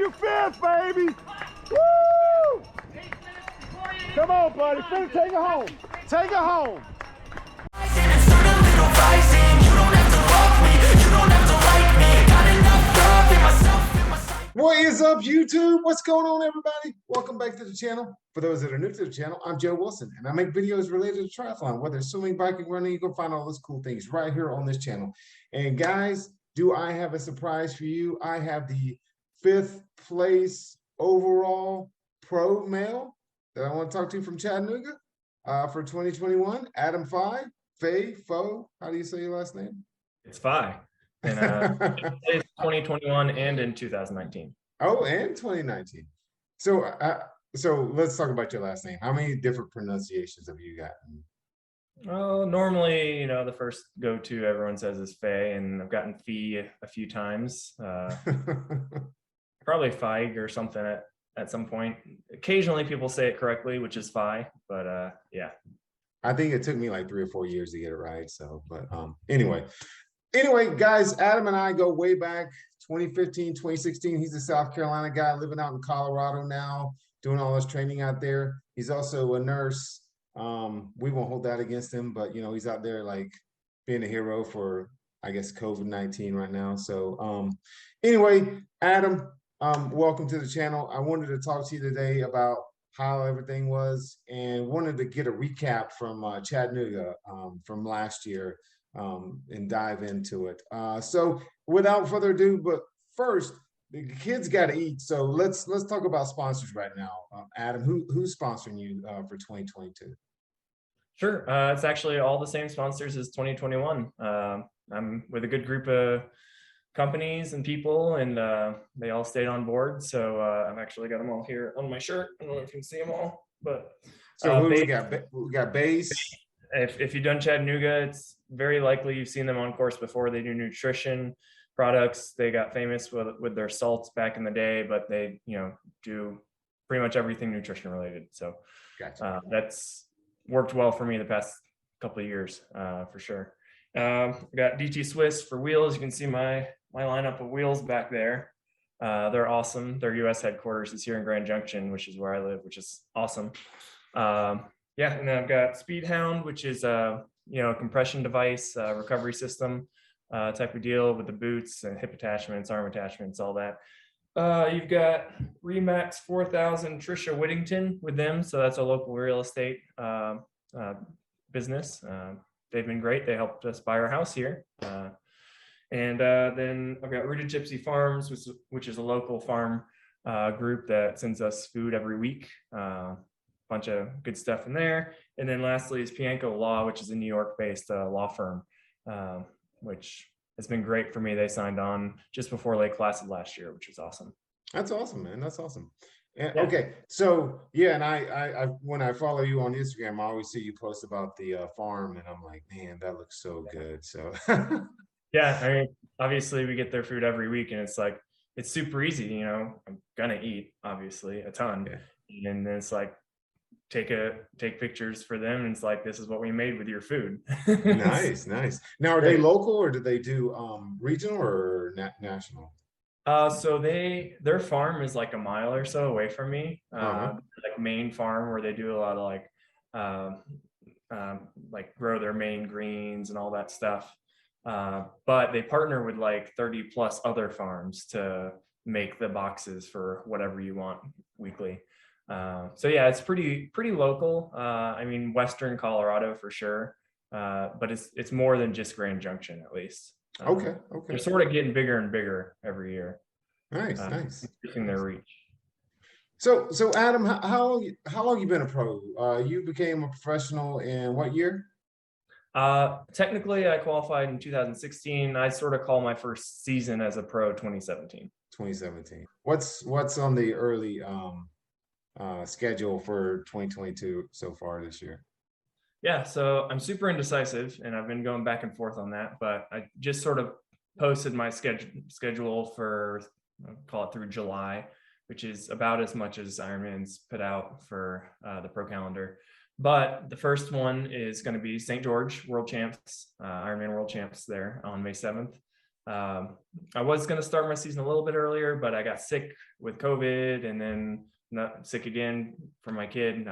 you fifth, baby. Woo! Come on, buddy. Take it home. Take it home. What is up, YouTube? What's going on, everybody? Welcome back to the channel. For those that are new to the channel, I'm Joe Wilson, and I make videos related to triathlon, whether it's swimming, biking, running. You can find all those cool things right here on this channel. And guys, do I have a surprise for you? I have the 5th place overall pro male that I want to talk to from Chattanooga for 2021. Adam Feigh, how do you say your last name? It's Feigh. In 2021 and in 2019. Oh, and 2019. So let's talk about your last name. How many different pronunciations have you gotten? Well, normally, the first go-to everyone says is Feigh, and I've gotten Feigh a few times. Probably Feigh or something at some point. Occasionally people say it correctly, which is Feigh, but yeah. I think it took me like 3 or 4 years to get it right. So, but Anyway, guys, Adam and I go way back, 2015, 2016. He's a South Carolina guy living out in Colorado now, doing all his training out there. He's also a nurse. We won't hold that against him, but, he's out there like being a hero for, I guess, COVID-19 right now. So anyway, Adam, welcome to the channel. I wanted to talk to you today about how everything was and wanted to get a recap from Chattanooga from last year. And dive into it. So without further ado, but first, the kids got to eat. So let's talk about sponsors right now. Adam, who's sponsoring you for 2022? Sure. It's actually all the same sponsors as 2021. I'm with a good group of companies and people, and they all stayed on board. So I've actually got them all here on my shirt. I don't know if you can see them all, but so who we got? We got Base. If you've done Chattanooga, it's very likely you've seen them on course before. They do nutrition products. They got famous with their salts back in the day, but they do pretty much everything nutrition related. So gotcha. That's worked well for me the past couple of years for sure. Got DT Swiss for wheels. You can see my lineup of wheels back there. They're awesome. Their US headquarters is here in Grand Junction, which is where I live, which is awesome. Yeah, and then I've got Speedhound, which is a compression device, recovery system type of deal with the boots and hip attachments, arm attachments, all that. You've got Remax 4000 Trisha Whittington with them, so that's a local real estate business. They've been great. They helped us buy our house here. And then I've got Rooted Gypsy Farms, which is a local farm group that sends us food every week. Bunch of good stuff in there. And then lastly is Pianco Law, which is a New York-based law firm, which has been great for me. They signed on just before Lake Placid last year, which was awesome. That's awesome, man. That's awesome. And, yeah. Okay, so yeah, and I when I follow you on Instagram, I always see you post about the farm, and I'm like, man, that looks so good. So yeah, I mean, obviously we get their food every week, and it's like it's super easy. I'm gonna eat obviously a ton, yeah. And then it's like take pictures for them, and it's like, this is what we made with your food. Nice. Now, are they local, or do they do regional or national? So their farm is like a mile or so away from me, like main farm, where they do a lot of like grow their main greens and all that stuff. But they partner with like 30 plus other farms to make the boxes for whatever you want weekly. So yeah, it's pretty local. I mean, Western Colorado for sure, but it's more than just Grand Junction, at least. Okay. They're sort of getting bigger and bigger every year. Nice. Increasing their reach. So Adam, how long you been a pro? You became a professional in what year? Technically, I qualified in 2016. I sort of call my first season as a pro 2017. 2017. What's on the early schedule for 2022 so far this year? Yeah, so I'm super indecisive, and I've been going back and forth on that, but I just sort of posted my schedule for, I'll call it through July, which is about as much as Ironman's put out for the pro calendar. But the first one is going to be St. George World Champs, Ironman World Champs there on May 7th. I was going to start my season a little bit earlier, but I got sick with COVID and then not sick again for my kid,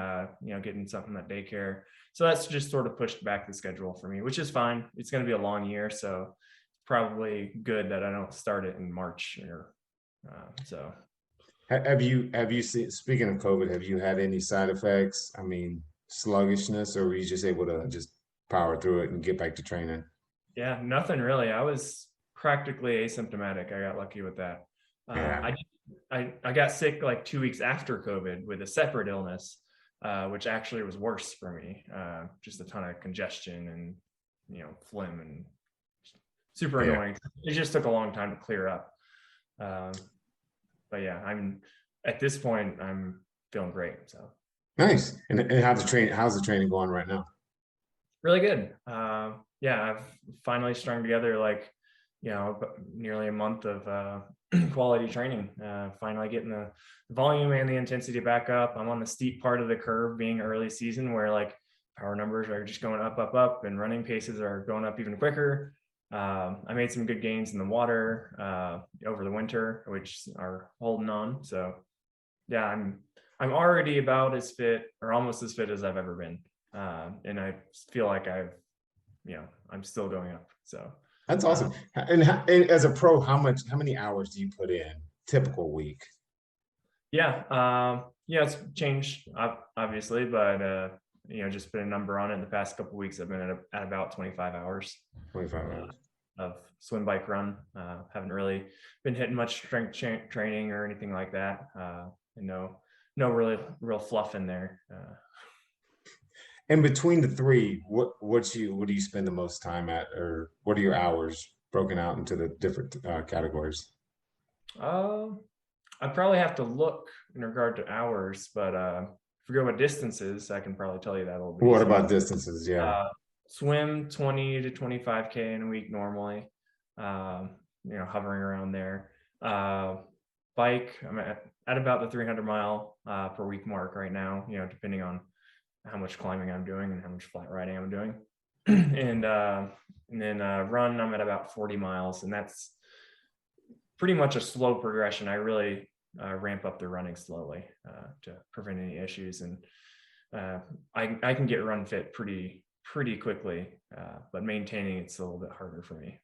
getting something at daycare. So that's just sort of pushed back the schedule for me, which is fine. It's going to be a long year. So it's probably good that I don't start it in March so. Have you seen, speaking of COVID, have you had any side effects? I mean, sluggishness, or were you just able to just power through it and get back to training? Yeah, nothing really. I was practically asymptomatic. I got lucky with that. Yeah. I got sick like 2 weeks after COVID with a separate illness, which actually was worse for me. Just a ton of congestion and phlegm and super annoying. It just took a long time to clear up. But yeah, at this point I'm feeling great. So nice. And how's the training going right now? Really good. Yeah, I've finally strung together nearly a month of quality training. Finally getting the volume and the intensity back up. I'm on the steep part of the curve, being early season, where like power numbers are just going up, and running paces are going up even quicker. I made some good gains in the water over the winter, which are holding on. So yeah, I'm already about as fit, or almost as fit as I've ever been. And I feel like I'm still going up. So that's awesome. And as a pro, how many hours do you put in typical week? Yeah, it's changed obviously, but just put a number on it. In the past couple of weeks, I've been at about 25 hours. 25 hours of swim, bike, run. Haven't really been hitting much strength training or anything like that. And no really real fluff in there. And between the three, what do you spend the most time at, or what are your hours broken out into the different categories? I probably have to look in regard to hours, but if we go with distances, I can probably tell you that a little bit. What about distances? Yeah. Swim 20 to 25K in a week normally, hovering around there. Bike, I'm at about the 300 mile per week mark right now, depending on how much climbing I'm doing and how much flat riding I'm doing. And then run, I'm at about 40 miles, and that's pretty much a slow progression. I really ramp up the running slowly to prevent any issues. And I can get run fit pretty quickly, but maintaining it's a little bit harder for me.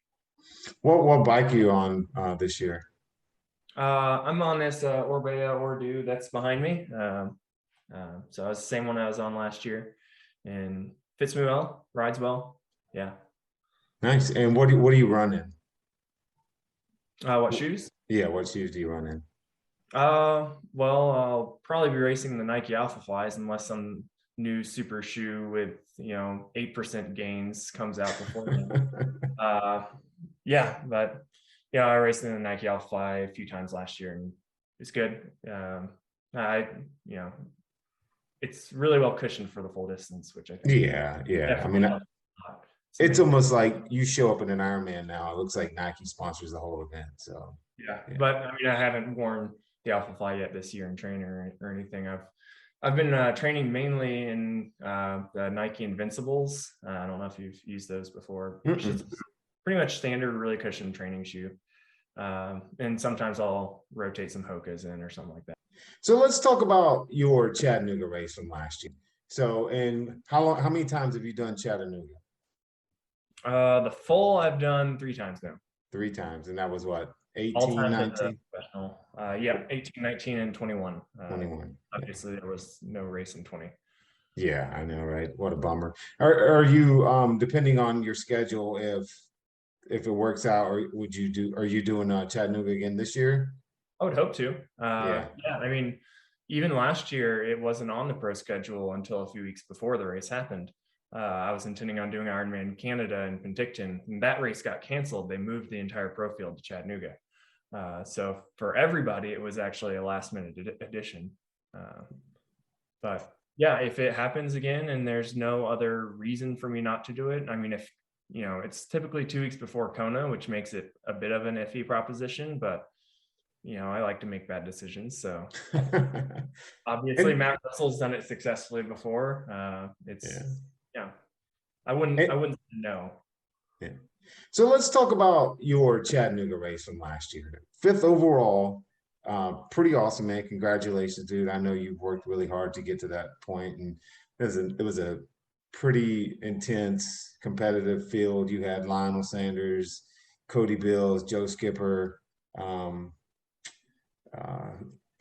What bike are you on this year? I'm on this Orbea Ordu that's behind me. So it's the same one I was on last year, and fits me well, rides well. Yeah. Nice. And what do you run in? What shoes? Yeah, what shoes do you run in? Well, I'll probably be racing the Nike Alpha Flies unless some new super shoe with 8% gains comes out before me. Yeah, but I raced in the Nike Alpha Fly a few times last year, and it's good. It's really well cushioned for the full distance, which I think. Yeah. I mean, it's almost like you show up in an Ironman now. It looks like Nike sponsors the whole event. So yeah. But I mean, I haven't worn the Alpha Fly yet this year in training or anything. I've been training mainly in the Nike Invincibles. I don't know if you've used those before. It's pretty much standard, really cushioned training shoe. And sometimes I'll rotate some Hokas in or something like that. So let's talk about your Chattanooga race from last year. So, and how many times have you done Chattanooga? The full I've done 3 times now. 3 times, and that was what, 18, All-time 19? Professional. 18, 19, and 21. 21. Obviously, there was no race in 20. Yeah, I know, right? What a bummer. Are you depending on your schedule, if it works out, or are you doing Chattanooga again this year? I would hope to. Yeah. I mean, even last year, it wasn't on the pro schedule until a few weeks before the race happened. I was intending on doing Ironman Canada in Penticton, and that race got canceled. They moved the entire pro field to Chattanooga. So for everybody, it was actually a last minute addition. But yeah, if it happens again and there's no other reason for me not to do it, I mean, if it's typically 2 weeks before Kona, which makes it a bit of an iffy proposition, but I like to make bad decisions. So obviously Matt Russell's done it successfully before. I wouldn't say no. Yeah. So let's talk about your Chattanooga race from last year. 5th overall. Pretty awesome, man. Congratulations, dude. I know you've worked really hard to get to that point, and it was a pretty intense competitive field. You had Lionel Sanders, Cody Bills, Joe Skipper, um, uh,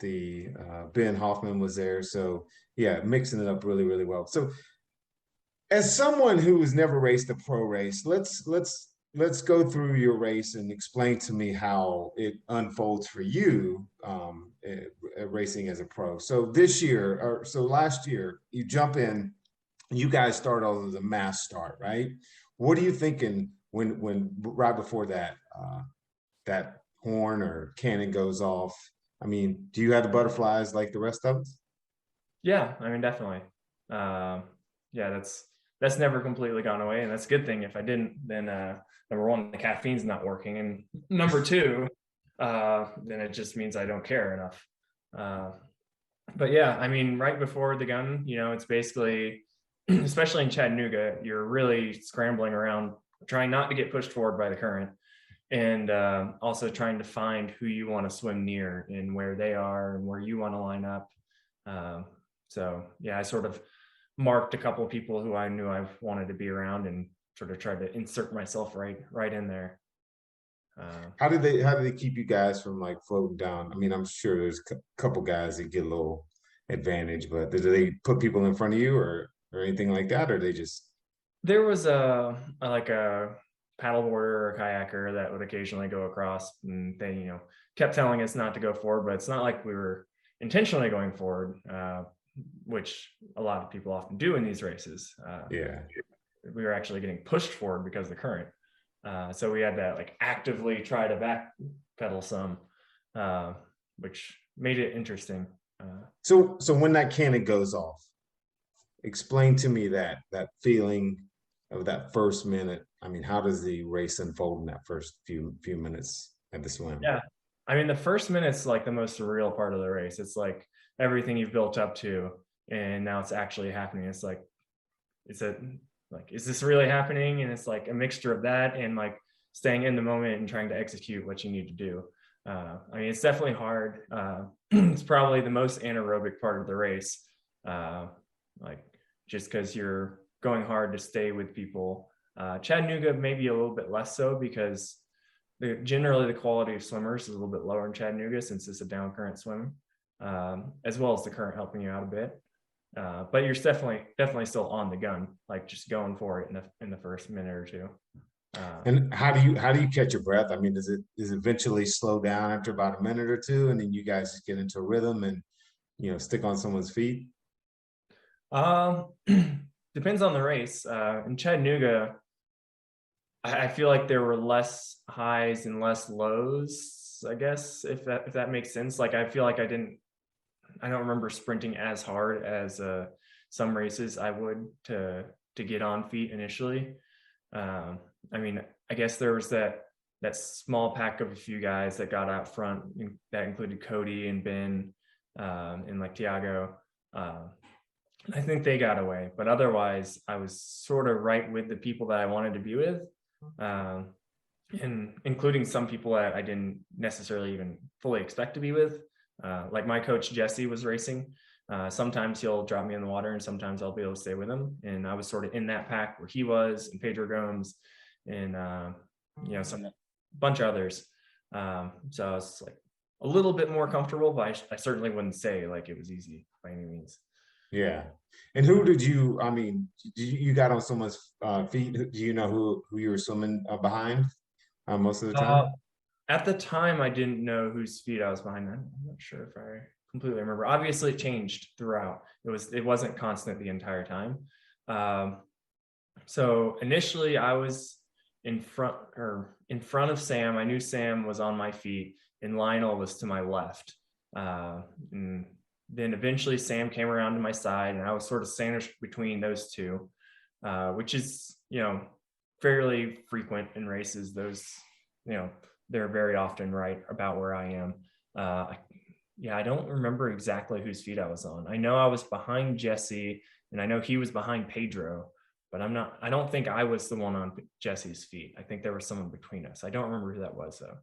the Ben Hoffman was there. So yeah, mixing it up really, really well. So as someone who has never raced a pro race, let's go through your race and explain to me how it unfolds for you, racing as a pro. So this year, or so last year, you jump in, you guys start all as a mass start, right? What are you thinking when right before that that horn or cannon goes off? I mean, do you have the butterflies like the rest of us? Yeah, I mean, definitely. Yeah, that's never completely gone away, and that's a good thing. If I didn't, then number one, the caffeine's not working, and number two, then it just means I don't care enough. But yeah, I mean, right before the gun, it's basically, especially in Chattanooga, you're really scrambling around, trying not to get pushed forward by the current, and also trying to find who you want to swim near and where they are and where you want to line up. So yeah, I sort of marked a couple of people who I knew I wanted to be around and sort of tried to insert myself right in there. How do they keep you guys from like floating down? I mean, I'm sure there's a couple guys that get a little advantage, but do they put people in front of you or anything like that, or they just There was like a paddleboarder or a kayaker that would occasionally go across, and they kept telling us not to go forward, but it's not like we were intentionally going forward, which a lot of people often do in these races. yeah. We were actually getting pushed forward because of the current. So we had to like actively try to back pedal some, which made it interesting. So when that cannon goes off, explain to me that feeling of that first minute. I mean, how does the race unfold in that first few minutes at the swim? Yeah, I mean, the first minute's like the most surreal part of the race. It's like everything you've built up to, and now it's actually happening. It's like, is this really happening? And it's like a mixture of that and like staying in the moment and trying to execute what you need to do. I mean, it's definitely hard. It's probably the most anaerobic part of the race. Like just because you're going hard to stay with people. Chattanooga maybe a little bit less so because generally the quality of swimmers is a little bit lower in Chattanooga since it's a down current swim, as well as the current helping you out a bit. But you're definitely still on the gun, like just going for it in the first minute or two. And how do you catch your breath? I mean, does it eventually slow down after about a minute or two, and then you guys just get into a rhythm and stick on someone's feet? Um, depends on the race. In Chattanooga, I feel like there were less highs and less lows, I guess, if that makes sense. Like I feel like I don't remember sprinting as hard as some races I would to get on feet initially. I mean, I guess there was that small pack of a few guys that got out front that included Cody and Ben, and like Tiago. I think they got away, but otherwise I was sort of right with the people that I wanted to be with, and including some people that I didn't necessarily even fully expect to be with. Like my coach Jesse was racing. Sometimes he'll drop me in the water and sometimes I'll be able to stay with him. And I was sort of in that pack where he was, and Pedro Gomes and some bunch of others. So I was like a little bit more comfortable, but I certainly wouldn't say like it was easy by any means. Yeah. And who did you? I mean, you got on someone's feet? Do you know who you were swimming behind most of the time? At the time, I didn't know whose feet I was behind. I'm not sure if I completely remember. Obviously, it changed throughout. It wasn't constant the entire time. So initially, I was in front of Sam. I knew Sam was on my feet, and Lionel was to my left. And then eventually, Sam came around to my side, and I was sort of sandwiched between those two, which is fairly frequent in races. Those they're very often right about where I am. I don't remember exactly whose feet I was on. I know I was behind Jesse, and I know he was behind Pedro, but I don't think I was the one on Jesse's feet. I think there was someone between us. I don't remember who that was though.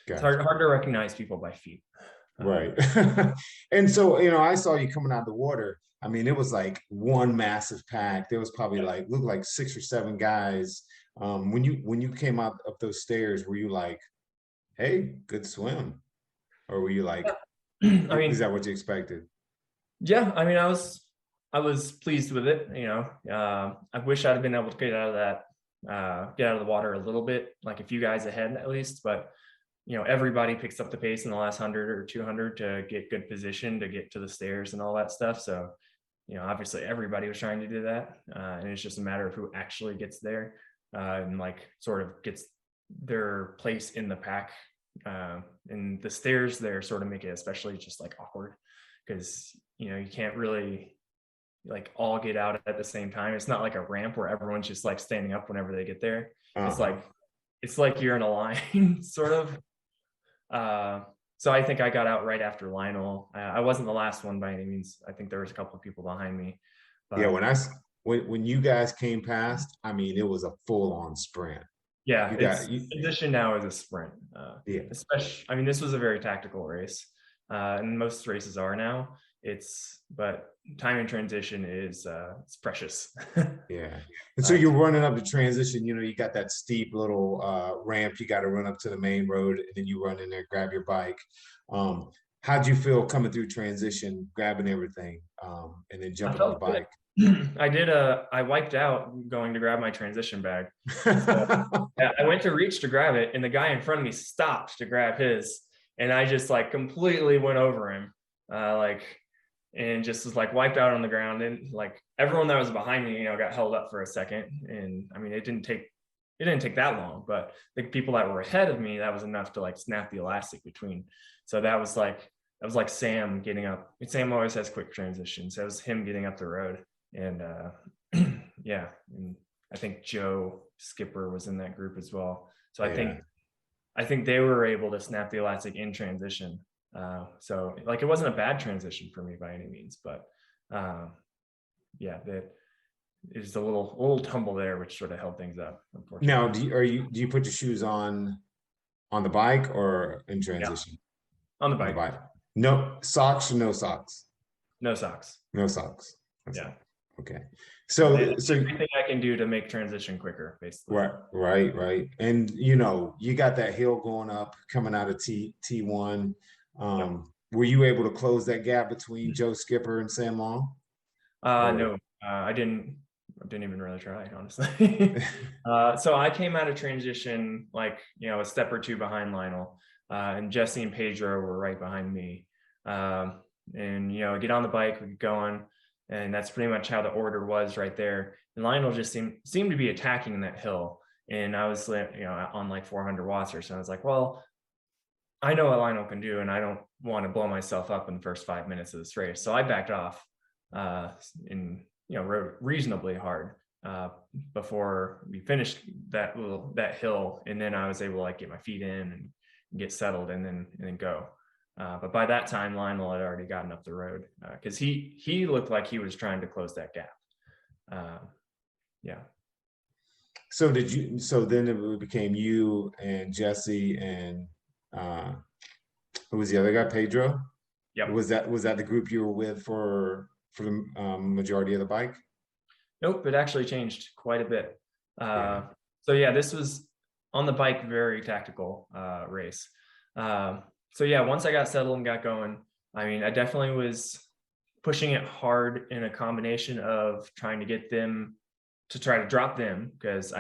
It's Gotcha. hard to recognize people by feet. Right. And so, I saw you coming out of the water. I mean, it was like one massive pack. There was probably looked like 6 or 7 guys. When you came out up those stairs, were you like, hey, good swim? Or were you like, I mean, is that what you expected? yeah, I mean, I was pleased with it. I wish I'd have been able to get out of the water a little bit, like a few guys ahead at least, but everybody picks up the pace in the last 100 or 200 to get good position to get to the stairs and all that stuff. So, obviously everybody was trying to do that. And it's just a matter of who actually gets there and like sort of gets their place in the pack. And the stairs there sort of make it especially just like awkward because, you can't really like all get out at the same time. It's not like a ramp where everyone's just like standing up whenever they get there. It's like you're in a line sort of. So I think I got out right after Lionel. I wasn't the last one by any means. I think there was a couple of people behind me. But, yeah, when you guys came past, I mean, it was a full-on sprint. Yeah, position now is a sprint. Yeah. Especially, I mean, this was a very tactical race, and most races are now. But time in transition is it's precious. Yeah. And so you're running up the transition, you got that steep little ramp, you got to run up to the main road, and then you run in there, grab your bike. How'd you feel coming through transition, grabbing everything, and then jumping on the bike? I wiped out going to grab my transition bag. So, yeah, I went to reach to grab it, and the guy in front of me stopped to grab his, and I just like completely went over him, and just was like wiped out on the ground. And like everyone that was behind me, got held up for a second. And I mean, it didn't take that long, but the people that were ahead of me, that was enough to like snap the elastic between. So that was like Sam getting up. Sam always has quick transitions. So it was him getting up the road. And yeah, and I think Joe Skipper was in that group as well. So I think they were able to snap the elastic in transition. So like it wasn't a bad transition for me by any means, but yeah, that is a little tumble there, which sort of held things up. Unfortunately. Now, do you put your shoes on the bike or in transition? Yeah. On the bike. No socks or no socks? No socks. No socks. Yeah. Okay. So anything I can do to make transition quicker, basically. Right. And you got that hill going up coming out of T1. Were you able to close that gap between Joe Skipper and Sam Long? No, I didn't even really try, honestly. So I came out of transition like a step or two behind Lionel, and Jesse and Pedro were right behind me. And get on the bike, we get going. And that's pretty much how the order was right there. And Lionel just seemed to be attacking that hill. And I was, on like 400 watts or so. I was like, well, I know what Lionel can do, and I don't want to blow myself up in the first 5 minutes of this race. So I backed off and rode reasonably hard before we finished that hill. And then I was able to like get my feet in and get settled and then go. But by that time, Lionel had already gotten up the road because he looked like he was trying to close that gap. Yeah. So then it became you and Jesse and who was the other guy? Pedro? Yeah. Was that the group you were with for the majority of the bike? Nope, it actually changed quite a bit. So yeah, this was on the bike, very tactical race. So yeah, once I got settled and got going, I mean, I definitely was pushing it hard in a combination of trying to get them to try to drop them because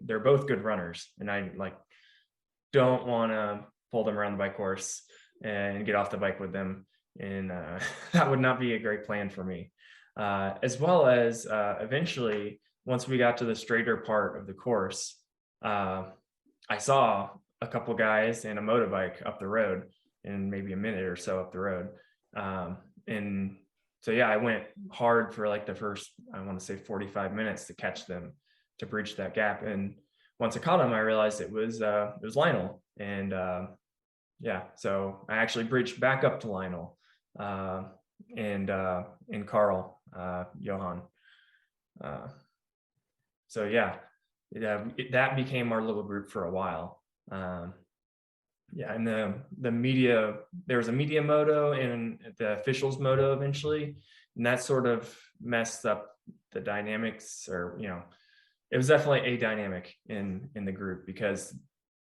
they're both good runners, and I like don't want to pull them around the bike course and get off the bike with them, and that would not be a great plan for me. As well as eventually, once we got to the straighter part of the course, I saw a couple guys and a motorbike up the road in maybe a minute or so up the road. And so, yeah, I went hard for like the first, I want to say 45 minutes to catch them, to breach that gap. And once I caught them, I realized it was Lionel. And yeah, so I actually breached back up to Lionel and Carl, Johan. So yeah, that became our little group for a while. Yeah, and the media, there was a media moto and the officials moto eventually, and that sort of messed up the dynamics, or it was definitely a dynamic in the group, because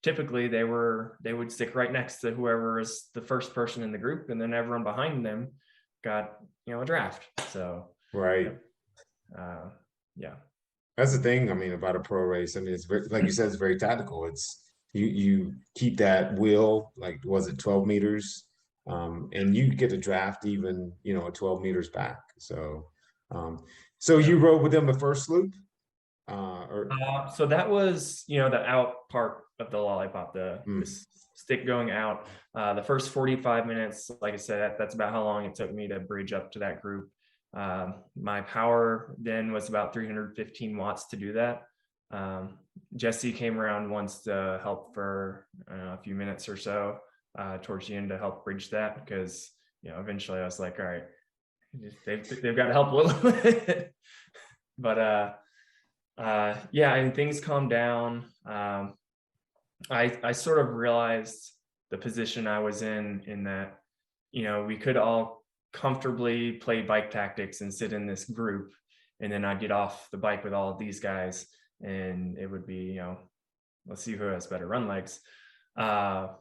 typically they would stick right next to whoever is the first person in the group, and then everyone behind them got a draft. So Right. yeah. That's the thing. I mean, about a pro race. I mean, it's very, like you said, it's very tactical. It's you keep that wheel, like, was it 12 meters? And you get to draft even, 12 meters back. So, so you rode with them the first loop, or So that was, the out part of the lollipop, the stick going out. The first 45 minutes, like I said, that's about how long it took me to bridge up to that group. My power then was about 315 watts to do that. Jesse came around once to help for a few minutes or so towards the end to help bridge that, because eventually I was like, all right, they've got to help a little bit. But yeah, and things calmed down. I sort of realized the position I was in that we could all comfortably play bike tactics and sit in this group, and then I'd get off the bike with all of these guys, and it would be let's see who has better run legs. And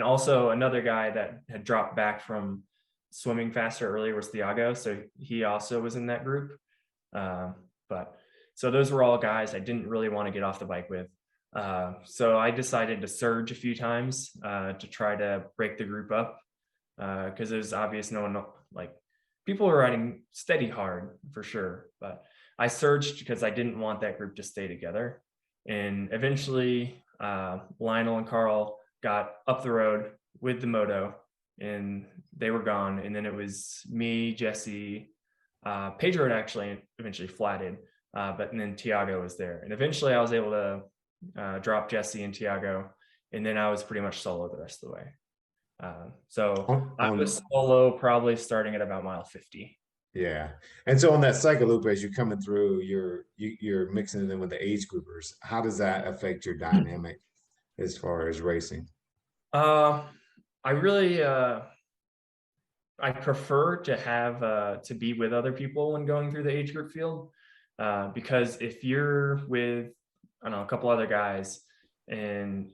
also another guy that had dropped back from swimming faster earlier was Thiago, so he also was in that group. But so those were all guys I didn't really want to get off the bike with. So I decided to surge a few times to try to break the group up, because it was obvious no one, like, people were riding steady hard for sure, but I surged because I didn't want that group to stay together. And eventually Lionel and Carl got up the road with the moto, and they were gone. And then it was me, Jesse, Pedro had actually eventually flatted, but then Thiago was there. And eventually I was able to drop Jesse and Thiago, and then I was pretty much solo the rest of the way. So I was solo probably starting at about mile 50. Yeah. And so on that cycle loop, as you're coming through, you're mixing them with the age groupers. How does that affect your dynamic as far as racing? I really I prefer to have to be with other people when going through the age group field, because if you're with, I don't know, a couple other guys, and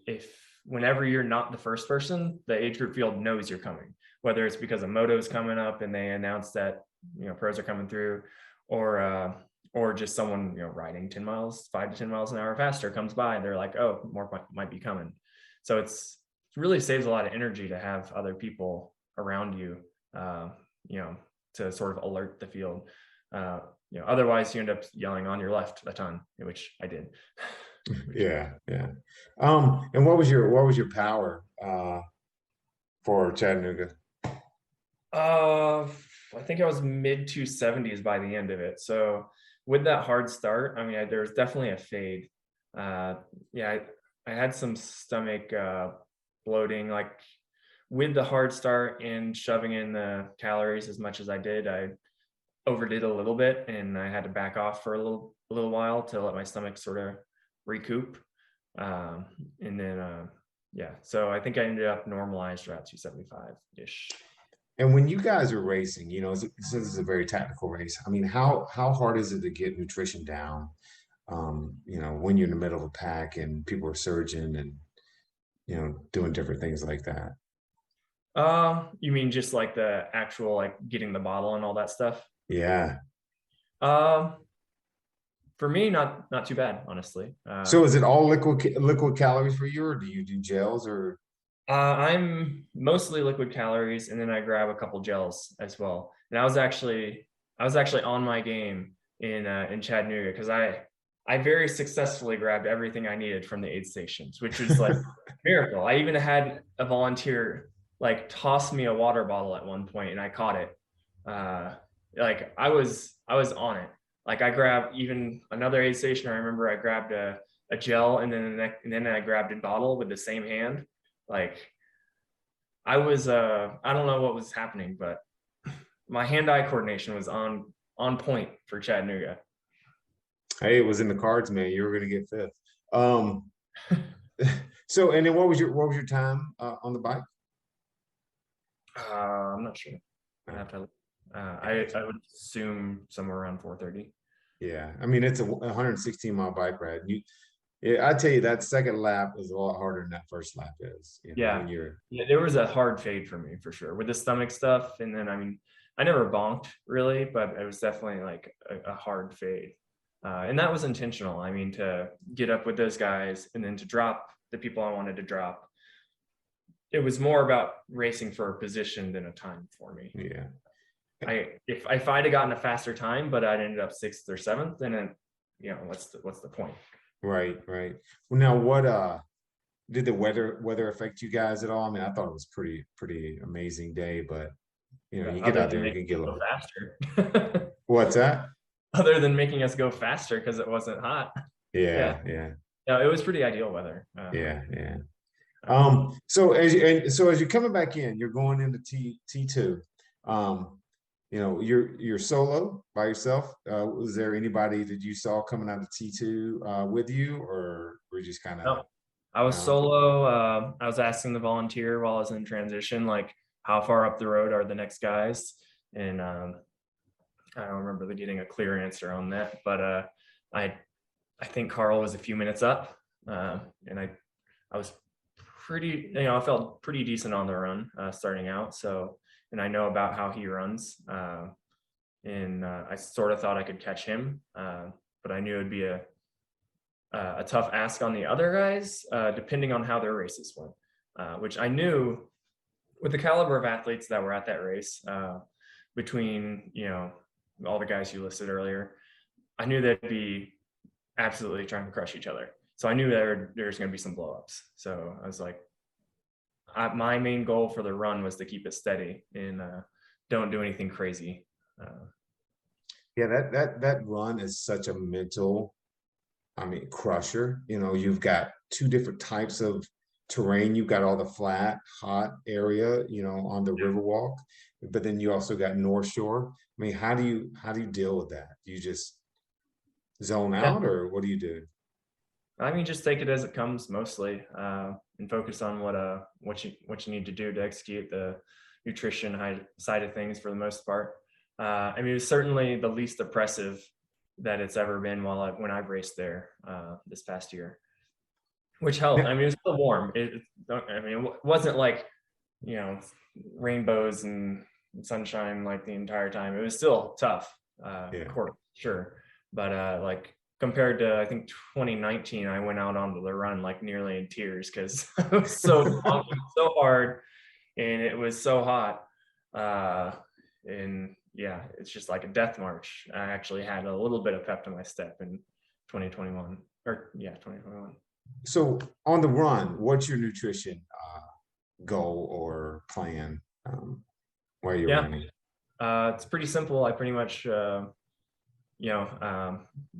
whenever you're not the first person, the age group field knows you're coming, whether it's because a moto is coming up and they announce that pros are coming through, or just someone riding 5 to 10 miles an hour faster comes by and they're like, oh, more might be coming. So it really saves a lot of energy to have other people around you, to sort of alert the field. Otherwise you end up yelling on your left a ton, which I did. Yeah. And what was your power for Chattanooga? I think I was mid 270s by the end of it. So with that hard start, I mean, there was definitely a fade. Yeah, I had some stomach bloating, like with the hard start and shoving in the calories as much as I did. I overdid a little bit, and I had to back off for a little while to let my stomach sort of recoup. And then yeah, so I think I ended up normalized around 275-ish. And when you guys are racing, since this is a very tactical race, I mean, how hard is it to get nutrition down? When you're in the middle of a pack and people are surging and doing different things like that. You mean just like the actual, like, getting the bottle and all that stuff? Yeah. For me, not too bad, honestly. So is it all liquid calories for you, or do you do gels, or? I'm mostly liquid calories, and then I grab a couple gels as well. And I was actually on my game in Chattanooga, because I very successfully grabbed everything I needed from the aid stations, which was like a miracle. I even had a volunteer like toss me a water bottle at one point, and I caught it. Like I was on it. Like I grabbed even another aid station. I remember I grabbed a gel, and then I grabbed a bottle with the same hand. Like I was I don't know what was happening, but my hand-eye coordination was on point for Chattanooga. Hey, it was in the cards, man. You were going to get fifth. Um, so, and then what was your time on the bike? I'm not sure. I have to. I would assume somewhere around 4:30. Yeah, I mean it's a 116-mile bike ride. Yeah, I tell you that second lap is a lot harder than that first lap is. Yeah. When you're Yeah, there was a hard fade for me for sure with the stomach stuff, and then I mean, I never bonked really, but it was definitely like a hard fade, and that was intentional. I mean, to get up with those guys and then to drop the people I wanted to drop. It was more about racing for a position than a time for me. Yeah. If I'd have gotten a faster time, but I'd ended up 6th or 7th, then what's the point? Right. Well, now what did the weather affect you guys at all? I mean, I thought it was pretty amazing day, but you get out there, you can get a little faster. What's that? Other than making us go faster because it wasn't hot. Yeah. No, it was pretty ideal weather. Yeah. So as you're coming back in, you're going into T2. You're solo by yourself. Was there anybody that you saw coming out of T2 with you, or were you just kind of? No, I was solo. I was asking the volunteer while I was in transition, like how far up the road are the next guys, and I don't remember getting a clear answer on that. But I think Carl was a few minutes up, and I was pretty, I felt pretty decent on the run starting out. So. And I know about how he runs, and I sort of thought I could catch him, but I knew it'd be a tough ask on the other guys, depending on how their races went, which I knew with the caliber of athletes that were at that race, between all the guys you listed earlier, I knew they'd be absolutely trying to crush each other. So I knew there's going to be some blowups. So I was like, my main goal for the run was to keep it steady and don't do anything crazy. Yeah, that run is such a mental, crusher. You've got two different types of terrain. You've got all the flat, hot area, on the Riverwalk, but then you also got North Shore. I mean, how do you deal with that? Do you just zone out, or what do you do? I mean, just take it as it comes mostly, and focus on what you need to do to execute the nutrition side of things for the most part. I mean, it was certainly the least oppressive that it's ever been when I've raced there this past year, which helped. I mean, it was still warm. It wasn't like rainbows and sunshine like the entire time. It was still tough, course, sure, but like. Compared to, I think 2019, I went out onto the run like nearly in tears because it was so hard and it was so hot. And yeah, it's just like a death march. I actually had a little bit of pep to my step in 2021. So on the run, what's your nutrition goal or plan while you're running? It's pretty simple. I pretty much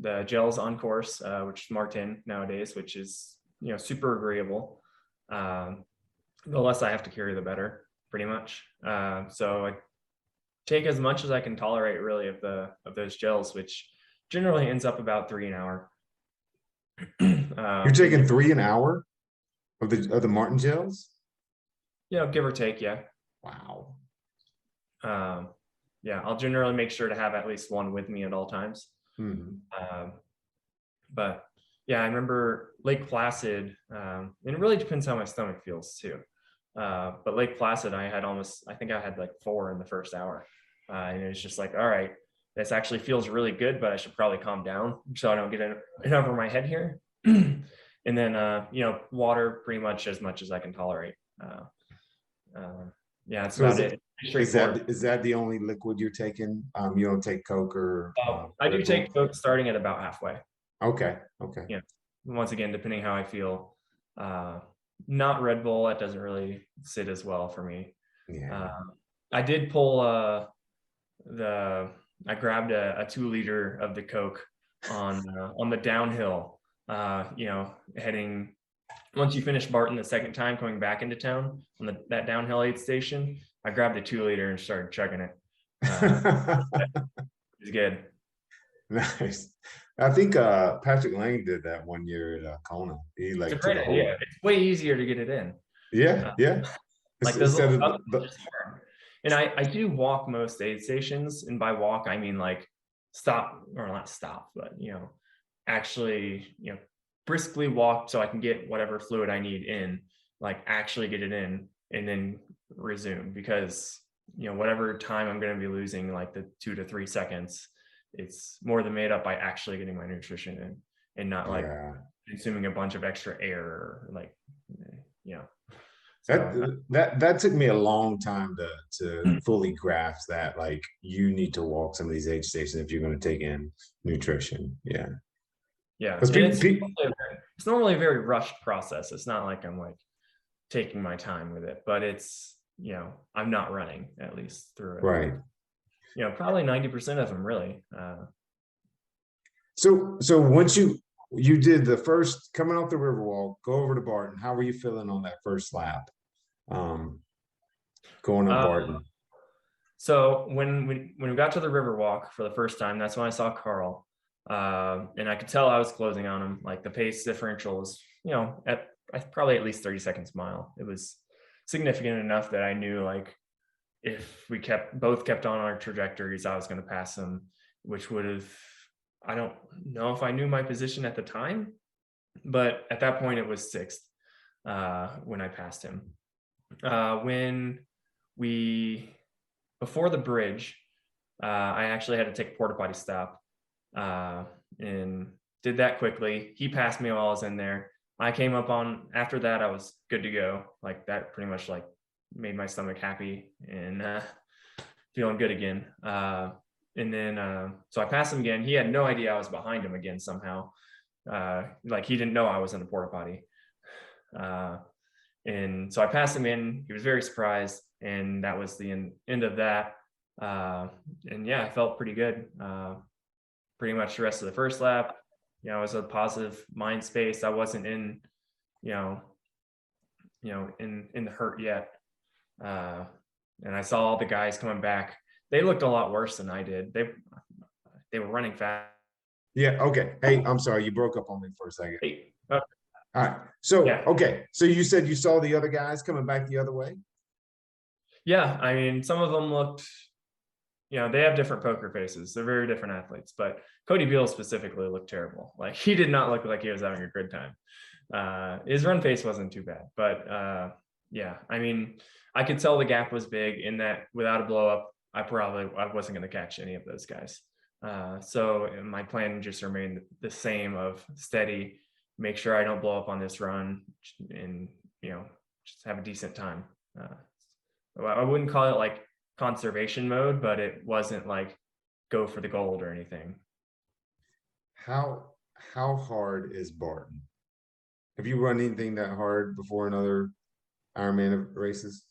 the gels on course, which is marked in nowadays, which is super agreeable. The less I have to carry, the better, pretty much. So I take as much as I can tolerate, really, of those gels, which generally ends up about 3 an hour. You're taking 3 an hour of the Martin gels? Give or take, yeah. Wow. Yeah, I'll generally make sure to have at least one with me at all times. Mm-hmm. But yeah, I remember Lake Placid, and it really depends how my stomach feels too. But Lake Placid, I think I had like 4 in the first hour. And it was just like, all right, this actually feels really good, but I should probably calm down so I don't get it over my head here. And then, water pretty much as I can tolerate. Yeah, that's about it. Is that the only liquid you're taking? You don't take Coke or? I do take Coke starting at about halfway. Okay. Yeah. Once again, depending how I feel. Not Red Bull. That doesn't really sit as well for me. Yeah. I did pull I grabbed a 2-liter of the Coke on the downhill. Heading. Once you finish Barton the second time coming back into town on that downhill aid station, I grabbed the 2-liter and started chugging it. It's good. Nice. I think Patrick Lang did that one year at Kona. He It's a like took great a idea. whole It's way easier to get it in. yeah, Uh, yeah. like those Instead little of it's just hard. And I do walk most aid stations, and by walk I mean like stop, or not stop, but actually briskly walk so I can get whatever fluid I need in, like actually get it in, and then resume, because whatever time I'm going to be losing, like the 2 to 3 seconds, it's more than made up by actually getting my nutrition in, and not like yeah. consuming a bunch of extra air, like That so that took me a long time to fully grasp that like you need to walk some of these aid stations if you're going to take in nutrition. Yeah. yeah. Because And people it's normally a very rushed process. It's not like I'm like taking my time with it, but it's I'm not running, at least through it. right. Probably 90% of them really. So once you did the first coming off the Riverwalk, go over to Barton. How were you feeling on that first lap? Going up uh, Barton. so when we got to the Riverwalk for the first time, that's when I saw Carl, and I could tell I was closing on him. Like the pace differential was at probably at least 30 seconds a mile. It was significant enough that I knew, like, if we both kept on our trajectories, I was going to pass him, which would have, I don't know if I knew my position at the time, but at that point it was sixth when I passed him. When before the bridge, I actually had to take a porta potty stop, and did that quickly. He passed me while I was in there. I came up on, after that, I was good to go. Like that pretty much like made my stomach happy and feeling good again. And then, so I passed him again. He had no idea I was behind him again somehow. Like he didn't know I was in the porta potty. And so I passed him in. He was very surprised, and that was the end of that. And yeah, I felt pretty good. Pretty much the rest of the first lap, it was a positive mind space. I wasn't in, in the hurt yet. And I saw all the guys coming back. They looked a lot worse than I did. They were running fast. Yeah. Okay. Hey, I'm sorry. You broke up on me for a second. Hey, All right. So, yeah. okay. So you said you saw the other guys coming back the other way? Yeah. I mean, some of them looked, they have different poker faces. They're very different athletes, but Cody Beal specifically looked terrible. Like he did not look like he was having a good time. His run pace wasn't too bad, but yeah, I mean, I could tell the gap was big, in that without a blow up, I wasn't going to catch any of those guys. So my plan just remained the same, of steady, make sure I don't blow up on this run, and just have a decent time. I wouldn't call it like conservation mode, but it wasn't like go for the gold or anything. How hard is Barton? Have you run anything that hard before in other Ironman races?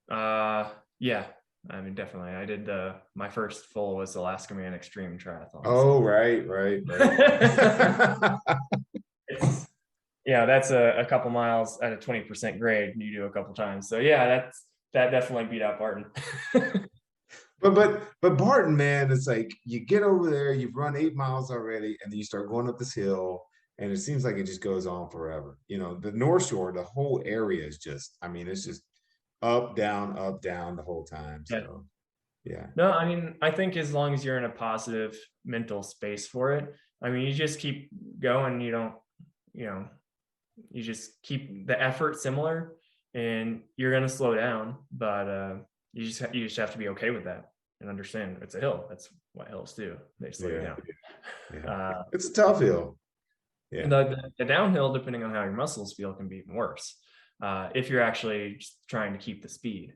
Yeah, I mean, definitely. I did my first full was Alaska Man Extreme Triathlon. Oh, so. right. That's a couple miles at a 20% grade you do a couple times. So yeah, that definitely beat out Barton. But Barton, man, it's like you get over there, you've run 8 miles already, and then you start going up this hill, and it seems like it just goes on forever. The North Shore, the whole area is just, I mean, it's just up, down, the whole time. So yeah. No, I mean, I think as long as you're in a positive mental space for it, I mean, you just keep going. You don't, you just keep the effort similar, and you're going to slow down, but you just have to be okay with that and understand it's a hill. That's what hills do. They slow you down. Yeah. It's a tough hill. Yeah. And the downhill, depending on how your muscles feel, can be even worse if you're actually just trying to keep the speed,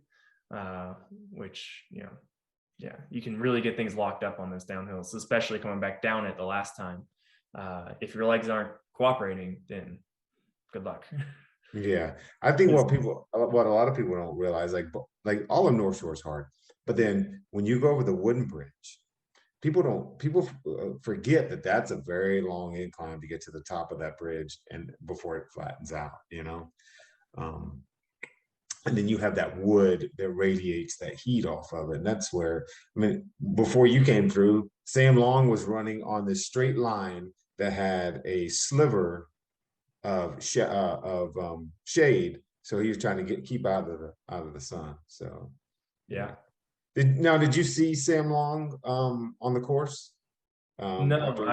which, yeah, you can really get things locked up on those downhills, especially coming back down it the last time. If your legs aren't cooperating, then good luck. Yeah, I think what a lot of people don't realize, like all of North Shore is hard, but then when you go over the wooden bridge, people forget that that's a very long incline to get to the top of that bridge and before it flattens out. and then you have that wood that radiates that heat off of it. And that's where, I mean, before you came through, Sam Long was running on this straight line that had a sliver of shade, so he was trying to keep out of the sun. So Yeah. Did you see Sam Long on the course? No, After,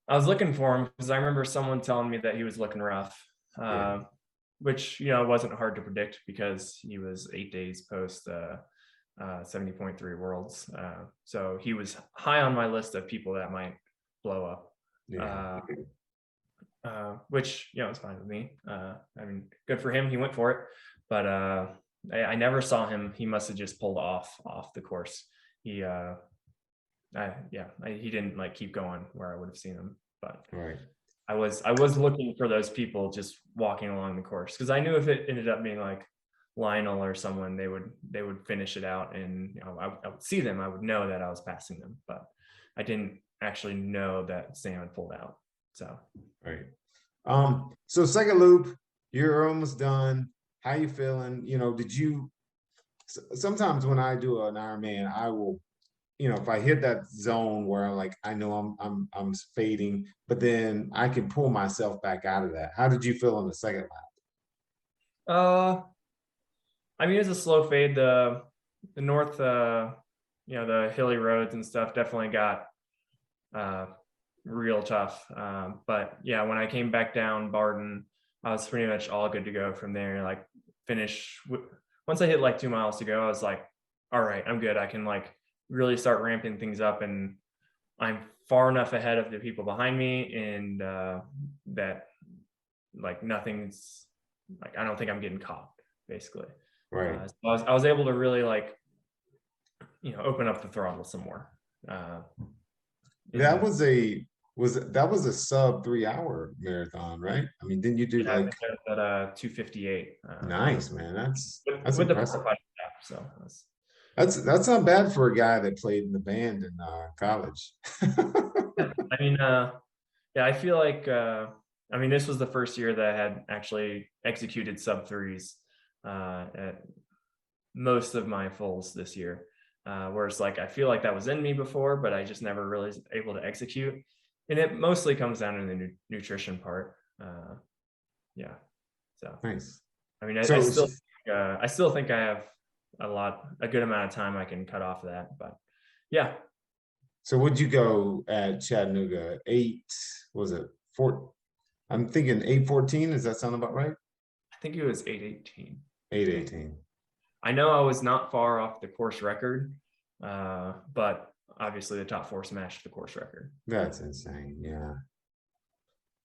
I was looking for him because I remember someone telling me that he was looking rough, Yeah. which, you know, wasn't hard to predict because he was 8 days post 70.3 Worlds. So he was high on my list of people that might blow up. Yeah. Which, you know, it's fine with me. I mean, good for him. He went for it, but I never saw him. He must have just pulled off the course. He didn't like keep going where I would have seen him, but Right. I was looking for those people just walking along the course, because I knew if it ended up being like Lionel or someone, they would finish it out, and you know, I would see them. I would know that I was passing them, but I didn't actually know that Sam had pulled out. So Right. So second loop, you're almost done. How you feeling? You know, sometimes when I do an Ironman, I will, you know, if I hit that zone where I know I'm fading, but then I can pull myself back out of that. How did you feel on the second lap? I mean, it's a slow fade. The north, you know, the hilly roads and stuff definitely got real tough. But yeah, when I came back down Barden, I was pretty much all good to go from there. Like once I hit like 2 miles to go, I was like, all right, I'm good. I can like really start ramping things up, and I'm far enough ahead of the people behind me, and that like nothing's like, I don't think I'm getting caught, basically. Right. So I was able to really like, you know, open up the throttle some more. That was a sub 3 hour marathon, right? I mean, didn't you do I like think I was at 2:58. nice, man? That's With the impressive. porta potty, so That's not bad for a guy that played in the band in college. I mean, yeah, I feel like I mean, this was the first year that I had actually executed sub threes at most of my fulls this year. Whereas like I feel like that was in me before, but I just never really was able to execute. And it mostly comes down to the nutrition part. Yeah. So Nice. I mean, So I still think I have a good amount of time I can cut off of that, but yeah. So would you go at Chattanooga? Was it 4? I'm thinking 8:14. Does that sound about right? I think it was 8:18. 8:18. I know I was not far off the course record, but obviously the top 4 smashed the course record. That's insane. Yeah.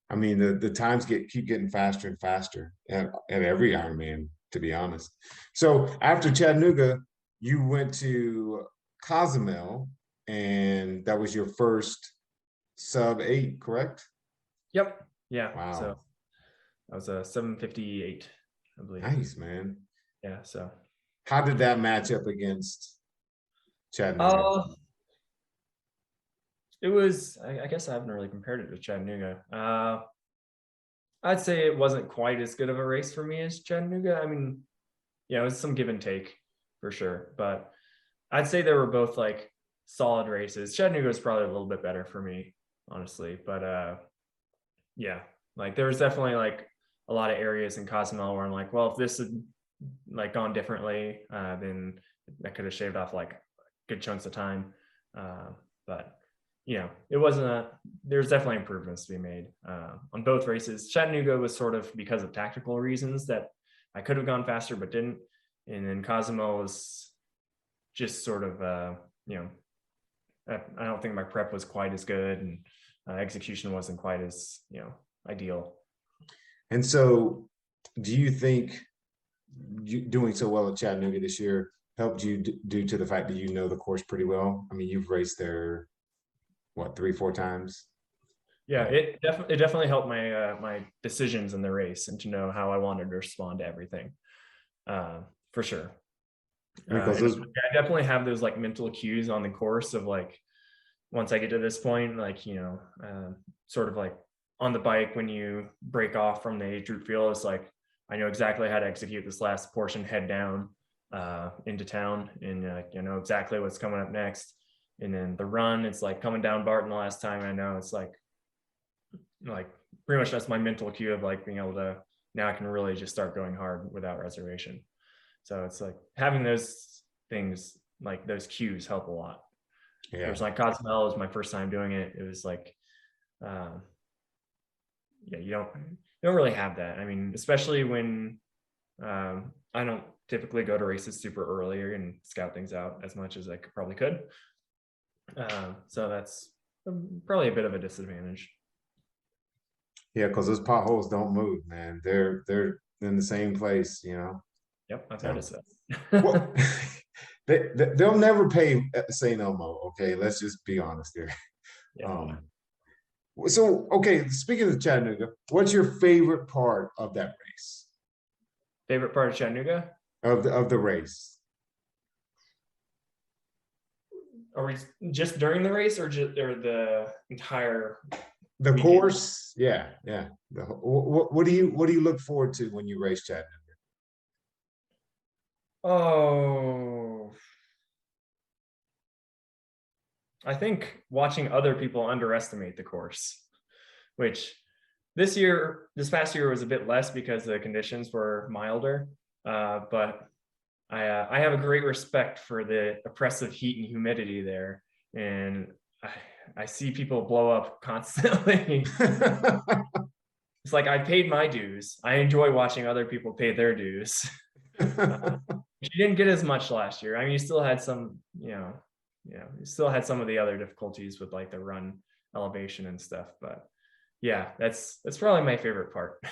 I mean, the times keep getting faster and faster at every Ironman, to be honest. So after Chattanooga, you went to Cozumel, and that was your first sub 8, correct? Yep. Yeah. Wow. So that was a 7:58, I believe. Nice, man. Yeah. So how did that match up against Chattanooga? It was, I guess I haven't really compared it to Chattanooga. I'd say it wasn't quite as good of a race for me as Chattanooga. I mean, yeah, it was some give and take for sure, but I'd say they were both like solid races. Chattanooga was probably a little bit better for me, honestly, but yeah, like there was definitely like a lot of areas in Cozumel where I'm like, well, if this had like gone differently, then I could have shaved off like good chunks of time. But you know, it wasn't there's definitely improvements to be made on both races. Chattanooga was sort of because of tactical reasons that I could have gone faster, but didn't. And then Cozumel was just sort of, you know, I don't think my prep was quite as good, and execution wasn't quite as, you know, ideal. And so do you think doing so well at Chattanooga this year helped you due to the fact that you know the course pretty well? I mean, you've raced there, what, 3-4 times? Yeah, it definitely helped my my decisions in the race and to know how I wanted to respond to everything, for sure. Because I definitely have those like mental cues on the course of like, once I get to this point, like, you know, sort of like on the bike when you break off from the age group field, it's like, I know exactly how to execute this last portion head down into town, and you know exactly what's coming up next. And then the run, it's like coming down Barton the last time. I know it's like pretty much that's my mental cue of like being able to, now I can really just start going hard without reservation. So it's like having those things, like those cues, help a lot. Yeah. It was like Cozumel was my first time doing it. It was like, yeah, you don't really have that. I mean, especially when I don't typically go to races super early and scout things out as much as I probably could. So that's probably a bit of a disadvantage. Yeah, because those potholes don't move, man. They're in the same place, you know. Yep, I've noticed that. Well, they'll never pay St. Elmo. Okay, let's just be honest here. Yeah. So, okay, speaking of Chattanooga, what's your favorite part of that race? Favorite part of Chattanooga? Of the race? Are we just during the race, or the entire? The weekend? course? Yeah. What do you look forward to when you race Chattanooga? Oh, I think watching other people underestimate the course, which this past year was a bit less because the conditions were milder. But I have a great respect for the oppressive heat and humidity there, and I see people blow up constantly. It's like I paid my dues. I enjoy watching other people pay their dues. You didn't get as much last year. I mean, you still had some, you still had some of the other difficulties with like the run elevation and stuff. But yeah, that's probably my favorite part.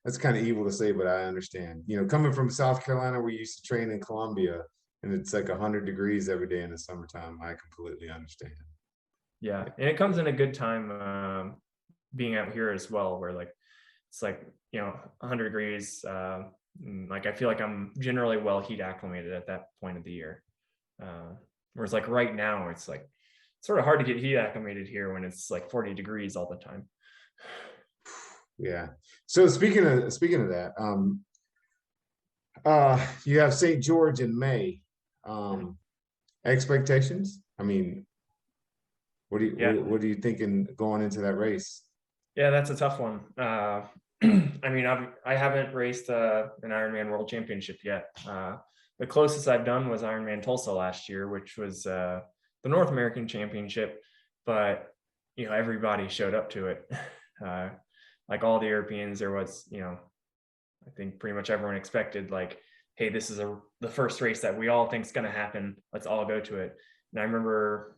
That's kind of evil to say, but I understand. You know, coming from South Carolina, we used to train in Columbia, and it's like 100 degrees every day in the summertime. I completely understand. Yeah, and it comes in a good time being out here as well, where like it's like 100 degrees. Like I feel like I'm generally well heat acclimated at that point of the year. Whereas like right now, it's like sort of hard to get heat acclimated here when it's like 40 degrees all the time. Yeah. So speaking of that, you have St. George in May. Expectations? I mean, what are you thinking going into that race? Yeah, that's a tough one. I mean, I haven't raced an Ironman World Championship yet. The closest I've done was Ironman Tulsa last year, which was the North American Championship, but everybody showed up to it. Like all the Europeans, there was, I think pretty much everyone expected like, hey, this is the first race that we all think is going to happen. Let's all go to it. And I remember,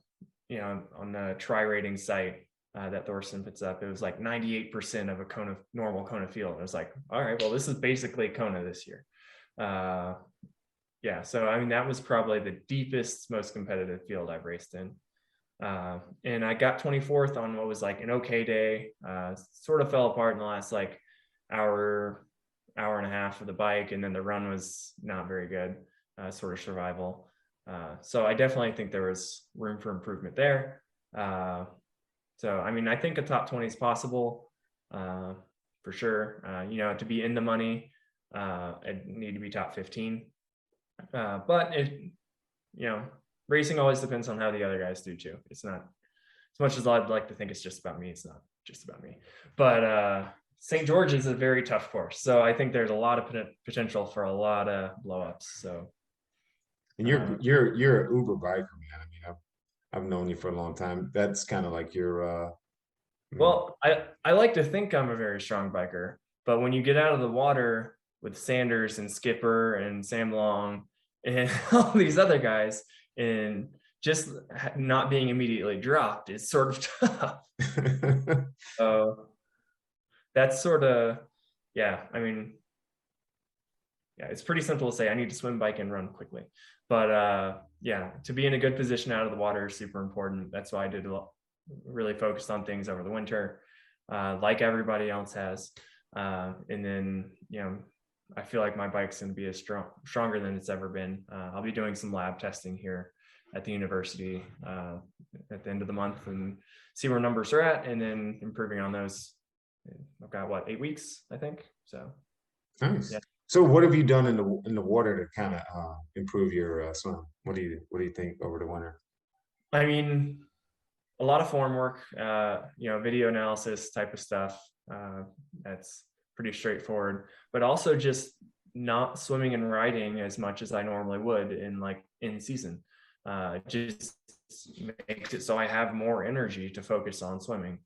on the Tri Rating site that Thorsten puts up, it was like 98% of a normal Kona field. And it was like, all right, well, this is basically Kona this year. Yeah, so I mean, that was probably the deepest, most competitive field I've raced in. And I got 24th on what was like an okay day. Sort of fell apart in the last like hour and a half of the bike, and then the run was not very good, sort of survival. So I definitely think there was room for improvement there. So I mean, I think a top 20 is possible, for sure. To be in the money, I'd need to be top 15. But racing always depends on how the other guys do too. It's not, as much as I'd like to think it's just about me, it's not just about me. But St. George is a very tough course, so I think there's a lot of potential for a lot of blowups. So, and you're an Uber biker, man. I mean, I've known you for a long time. That's kind of like your. Well, I like to think I'm a very strong biker, but when you get out of the water with Sanders and Skipper and Sam Long and all these other guys, and just not being immediately dropped is sort of tough. So that's sort of, yeah, I mean, yeah, it's pretty simple to say I need to swim, bike, and run quickly. But yeah, to be in a good position out of the water is super important. That's why I did really focused on things over the winter, like everybody else has. And then, I feel like my bike's going to be stronger than it's ever been. I'll be doing some lab testing here at the university at the end of the month and see where numbers are at, and then improving on those. I've got 8 weeks, I think. So Nice. Yeah. So what have you done in the water to kind of improve your swim? What do you think over the winter? I mean, a lot of form work, video analysis type of stuff. That's pretty straightforward, but also just not swimming and riding as much as I normally would in season. Just makes it so I have more energy to focus on swimming.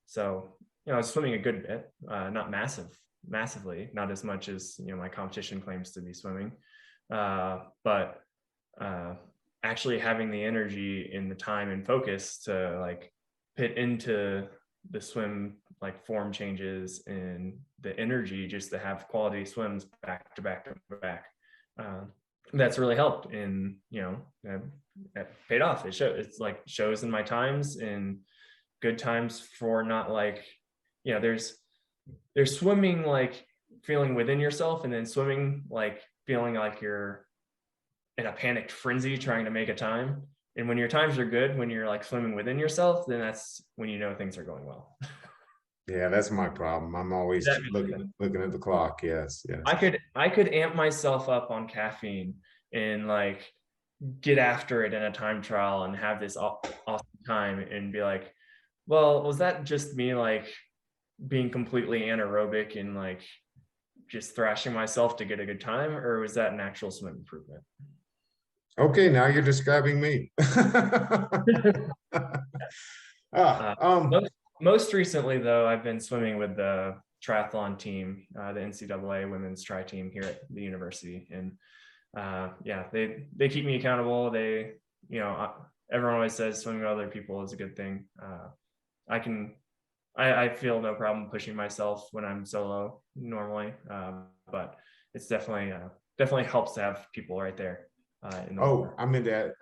So, I was swimming a good bit, not massively, not as much as, my competition claims to be swimming. But actually having the energy and the time and focus to put into the swim, form changes and the energy just to have quality swims back to back to back. That's really helped, and it paid off. It's shows in my times, and good times for not there's swimming feeling within yourself, and then swimming feeling like you're in a panicked frenzy trying to make a time. And when your times are good, when you're swimming within yourself, then that's when things are going well. Yeah, that's my problem. I'm always looking at the clock. Yes. I could amp myself up on caffeine and get after it in a time trial and have this awesome time and be like, well, was that just me being completely anaerobic and just thrashing myself to get a good time, or was that an actual swim improvement? Okay, now you're describing me. Most recently, though, I've been swimming with the triathlon team, the NCAA women's tri team here at the university, and they keep me accountable. They, everyone always says swimming with other people is a good thing. I feel no problem pushing myself when I'm solo normally, but it's definitely helps to have people right there. I meant that.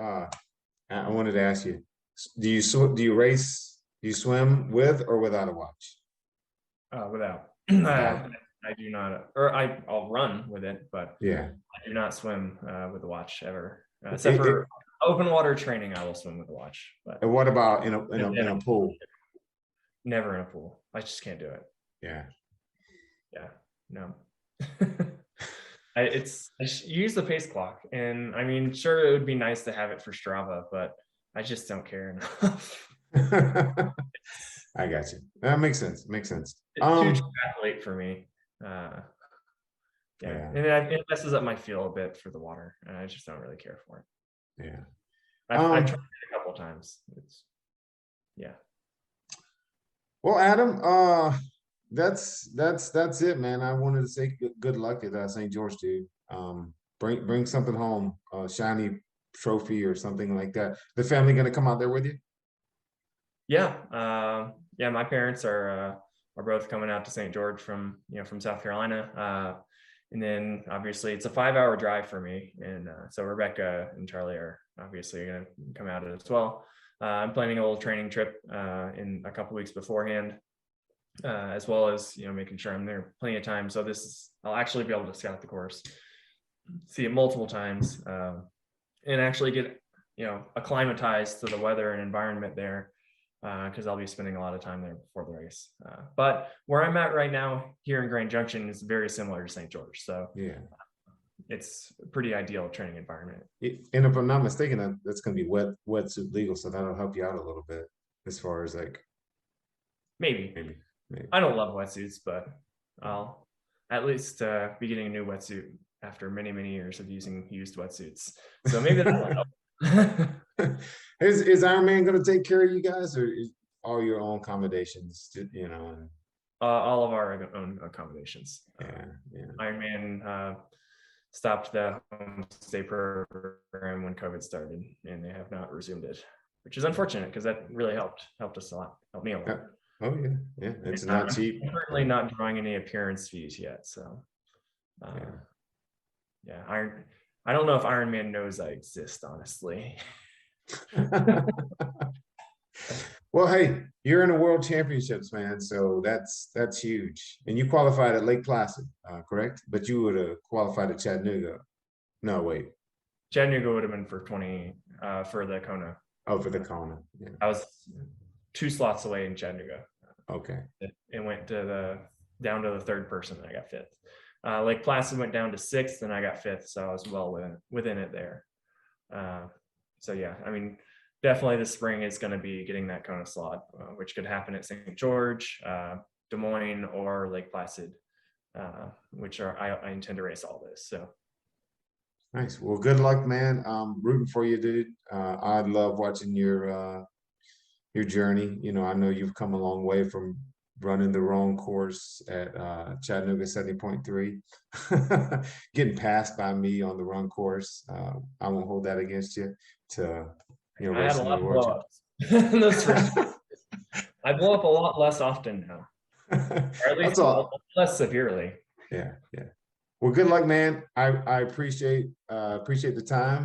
I wanted to ask you: do you race? Do you swim with or without a watch? Without. I do not, or I'll run with it, but yeah, I do not swim with a watch ever, except for open water training. I will swim with a watch. But and what about in a pool? Never in a pool. I just can't do it. Yeah. No. I use the pace clock, and I mean, sure, it would be nice to have it for Strava, but I just don't care enough. I got you. That makes sense. It's too athlete for me. And it messes up my feel a bit for the water, and I just don't really care for it. Yeah. I've tried it a couple of times. Well, Adam, that's it, man. I wanted to say good luck at St. George, dude. Bring something home, a shiny trophy or something like that. The family gonna come out there with you? Yeah. My parents are both coming out to St. George from South Carolina. And then obviously it's a 5-hour drive for me. And so Rebecca and Charlie are obviously going to come out as well. I'm planning a little training trip in a couple weeks beforehand, as well as, making sure I'm there plenty of time. So I'll actually be able to scout the course, see it multiple times, and actually get, acclimatized to the weather and environment there. Because I'll be spending a lot of time there before the race. But where I'm at right now here in Grand Junction is very similar to St. George. So it's a pretty ideal training environment. And if I'm not mistaken, that's going to be wetsuit legal. So that'll help you out a little bit as far as maybe. I don't love wetsuits, but I'll at least be getting a new wetsuit after many, many years of using used wetsuits. So maybe that'll help. Is Ironman going to take care of you guys, or is all your own accommodations? All of our own accommodations. Yeah. Ironman stopped the homestay program when COVID started, and they have not resumed it, which is unfortunate because that really helped us a lot. Helped me a lot. Oh yeah. It's not cheap. I'm certainly not drawing any appearance fees yet, so I don't know if Ironman knows I exist, honestly. Well, hey, you're in the World Championships, man. So that's huge. And you qualified at Lake Placid, correct? But you would have qualified at Chattanooga. No, wait. Chattanooga would have been for 20 for the Kona. Oh, for the Kona. Yeah. I was 2 slots away in Chattanooga. Okay. It went down to the third person, and I got 5th. Lake Placid went down to 6th, and I got 5th, so I was well within it there. So yeah, I mean, definitely this spring is going to be getting that Kona slot, which could happen at St. George, Des Moines, or Lake Placid, which I intend to race all this. So nice. Well, good luck, man. Rooting for you, dude. I love watching your journey. You know, I know you've come a long way from running the wrong course at Chattanooga 70.3, getting passed by me on the wrong course. I won't hold that against you. To I had a lot of blow-ups. I blow up a lot less often now, or at least less severely. Yeah. Well, good luck, man. I appreciate the time.